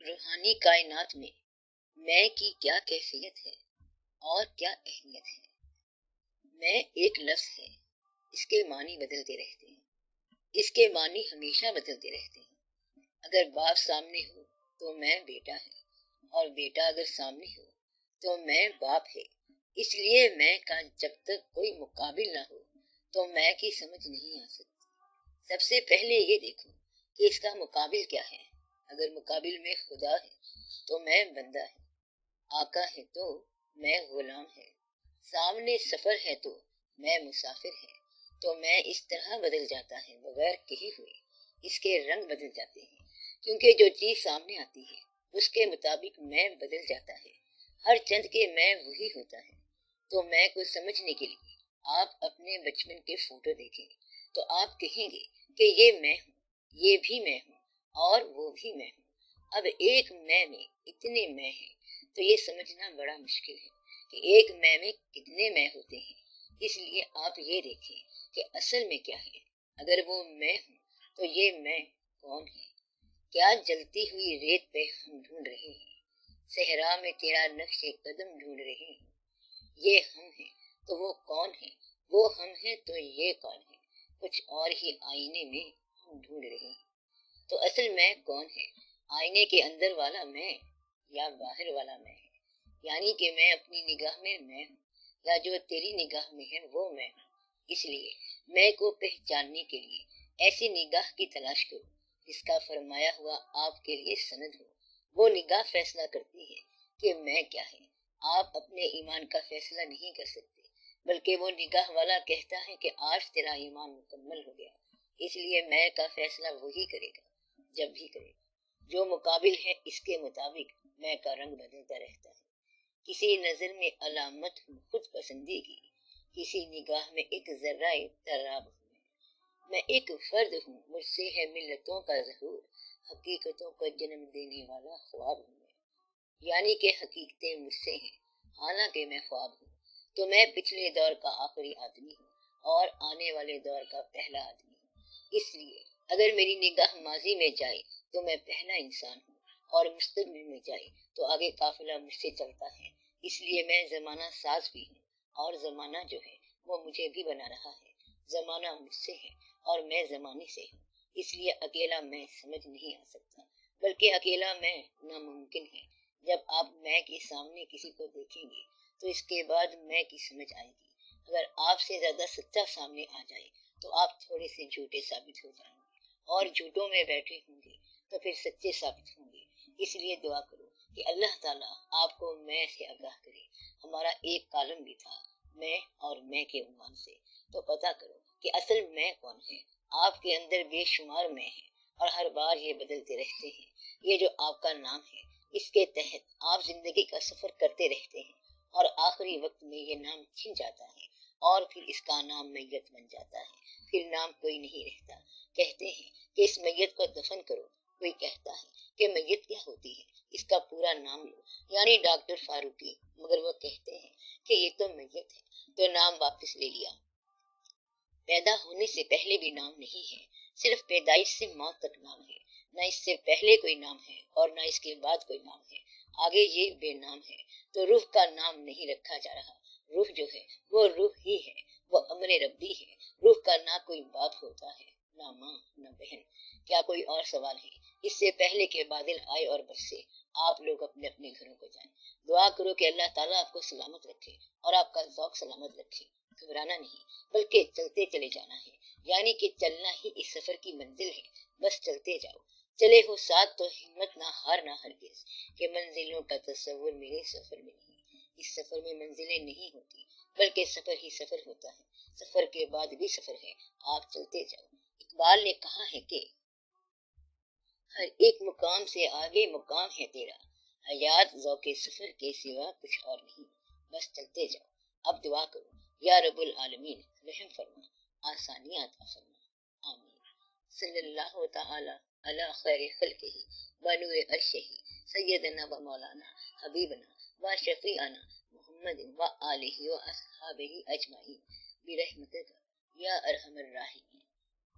روحانی کائنات میں کی کیا کیفیت ہے اور کیا اہمیت ہے۔ میں ایک لفظ ہے، اس کے معنی بدلتے رہتے ہیں، اس کے معنی ہمیشہ بدلتے رہتے ہیں۔ اگر باپ سامنے ہو تو میں بیٹا ہے، اور بیٹا اگر سامنے ہو تو میں باپ ہے۔ اس لیے میں کا جب تک کوئی مقابل نہ ہو تو میں کی سمجھ نہیں آ سکتی۔ سب سے پہلے یہ دیکھو کہ اس کا مقابل کیا ہے۔ اگر مقابل میں خدا ہے تو میں بندہ ہے، آقا ہے تو میں غلام ہے، سامنے سفر ہے تو میں مسافر ہے۔ تو میں اس طرح بدل جاتا ہے بغیر کہے ہوئے، اس کے رنگ بدل جاتے ہیں، کیونکہ جو چیز سامنے آتی ہے اس کے مطابق میں بدل جاتا ہے۔ ہر چند کے میں وہی ہوتا ہے۔ تو میں کو سمجھنے کے لیے آپ اپنے بچپن کے فوٹو دیکھیں تو آپ کہیں گے کہ یہ میں ہوں، یہ بھی میں ہوں، اور وہ بھی میں ہوں۔ اب ایک میں اتنے میں ہیں تو یہ سمجھنا بڑا مشکل ہے کہ ایک میں کتنے میں ہوتے ہیں۔ اس لیے آپ یہ دیکھیں کہ اصل میں کیا ہے۔ اگر وہ میں ہوں تو یہ میں کون ہے؟ کیا جلتی ہوئی ریت پہ ہم ڈھونڈ رہے ہیں؟ صحرا میں تیرا نقش قدم ڈھونڈ رہے ہیں۔ یہ ہم ہیں تو وہ کون ہے؟ وہ ہم ہیں تو یہ کون ہے؟ کچھ اور ہی آئینے میں ہم ڈھونڈ رہے ہیں۔ تو اصل میں کون ہے؟ آئینے کے اندر والا میں یا باہر والا میں ہے؟ یعنی کہ میں اپنی نگاہ میں ہوں، یا جو تیری نگاہ میں ہے وہ میں ہوں۔ اس لیے میں کو پہچاننے کے لیے ایسی نگاہ کی تلاش کرو جس کا فرمایا ہوا آپ کے لیے سند ہو۔ وہ نگاہ فیصلہ کرتی ہے کہ میں کیا ہے۔ آپ اپنے ایمان کا فیصلہ نہیں کر سکتے، بلکہ وہ نگاہ والا کہتا ہے کہ آج تیرا ایمان مکمل ہو گیا۔ اس لیے میں کا فیصلہ وہی کرے گا جب بھی کرے گا۔ جو مقابل ہے اس کے مطابق میں کا رنگ بدلتا رہتا ہے۔ کسی نظر میں علامت ہوں خود پسندی کی، کسی نگاہ میں ایک ذرہ اضطراب ہوں۔ میں ایک فرد ہوں، مجھ سے ہے ملتوں کا ظہور، حقیقتوں کو جنم دینے والا خواب ہوں میں۔ یعنی کہ حقیقتیں مجھ سے ہیں، حالانکہ میں خواب ہوں۔ تو میں پچھلے دور کا آخری آدمی ہوں اور آنے والے دور کا پہلا آدمی ہوں۔ اس لیے اگر میری نگاہ ماضی میں جائے تو میں پہلا انسان ہوں، اور مستقبل میں جائے تو آگے قافلہ مجھ سے چلتا ہے۔ اس لیے میں زمانہ ساز بھی ہوں، اور زمانہ جو ہے وہ مجھے بھی بنا رہا ہے۔ زمانہ مجھ سے ہے اور میں زمانے سے ہوں۔ اس لیے اکیلا میں سمجھ نہیں آ سکتا، بلکہ اکیلا میں ناممکن ہے۔ جب آپ میں کے سامنے کسی کو دیکھیں گے تو اس کے بعد میں کی سمجھ آئے گی۔ اگر آپ سے زیادہ سچا سامنے آ جائے تو آپ تھوڑے سے جھوٹے ثابت ہو جائیں گے، اور جھوٹوں میں بیٹھے ہوں گے تو پھر سچے ثابت ہوں گے۔ اس لیے دعا کرو کہ اللہ تعالیٰ آپ کو میں سے آگاہ کرے۔ ہمارا ایک کالم بھی تھا میں اور میں کے عنوان سے، تو پتہ کرو کہ اصل میں کون ہے۔ آپ کے اندر بے شمار میں ہیں، اور ہر بار یہ بدلتے رہتے ہیں۔ یہ جو آپ کا نام ہے، اس کے تحت آپ زندگی کا سفر کرتے رہتے ہیں، اور آخری وقت میں یہ نام چھن جاتا ہے، اور پھر اس کا نام میت بن جاتا ہے۔ پھر نام کوئی نہیں رہتا۔ کہتے ہیں کہ اس میت کو دفن کرو، کوئی کہتا ہے کہ میت کیا ہوتی ہے، اس کا پورا نام لو، یعنی ڈاکٹر فاروقی، مگر وہ کہتے ہیں کہ یہ تو میت ہے، تو نام واپس لے لیا۔ پیدا ہونے سے پہلے بھی نام نہیں ہے، صرف پیدائش سے موت تک نام ہے۔ نہ اس سے پہلے کوئی نام ہے اور نہ اس کے بعد کوئی نام ہے، آگے یہ بے نام ہے۔ تو روح کا نام نہیں رکھا جا رہا۔ روح جو ہے وہ روح ہی ہے، وہ امر ربی ہے۔ روح کا نہ کوئی باپ ہوتا ہے، نہ ماں، نہ بہن۔ کیا کوئی اور سوال ہے؟ اس سے پہلے کہ بادل آئے اور برسے، آپ لوگ اپنے اپنے گھروں کو جائیں۔ دعا کرو کہ اللہ تعالیٰ آپ کو سلامت رکھے اور آپ کا ذوق سلامت رکھے۔ گھبرانا نہیں، بلکہ چلتے چلے جانا ہے، یعنی کہ چلنا ہی اس سفر کی منزل ہے۔ بس چلتے جاؤ، چلے ہو ساتھ تو ہمت نہ ہارنا ہرگز، کہ منزلوں کا تصور میرے سفر میں نہیں۔ اس سفر میں منزلیں نہیں ہوتی، بلکہ سفر ہی سفر ہوتا ہے۔ سفر کے بعد بھی سفر ہے، آپ چلتے جاؤ۔ اقبال نے کہا ہے کہ ہر ایک مقام سے آگے مقام ہے تیرا، حیات ذوق سفر کے سوا کچھ اور نہیں، بس چلتے جاؤ۔ اب دعا کرو، یا رب العالمین رحم فرما، آسانیاں عطا فرما، آمین۔ صلی اللہ تعالی علی خیر خلقہ بنو عرشہ سیدنا و مولانا حبیبنا و شفیعنا محمد و آلہ و اصحابہ اجمعین برحمتک یا ارحم الراحمین۔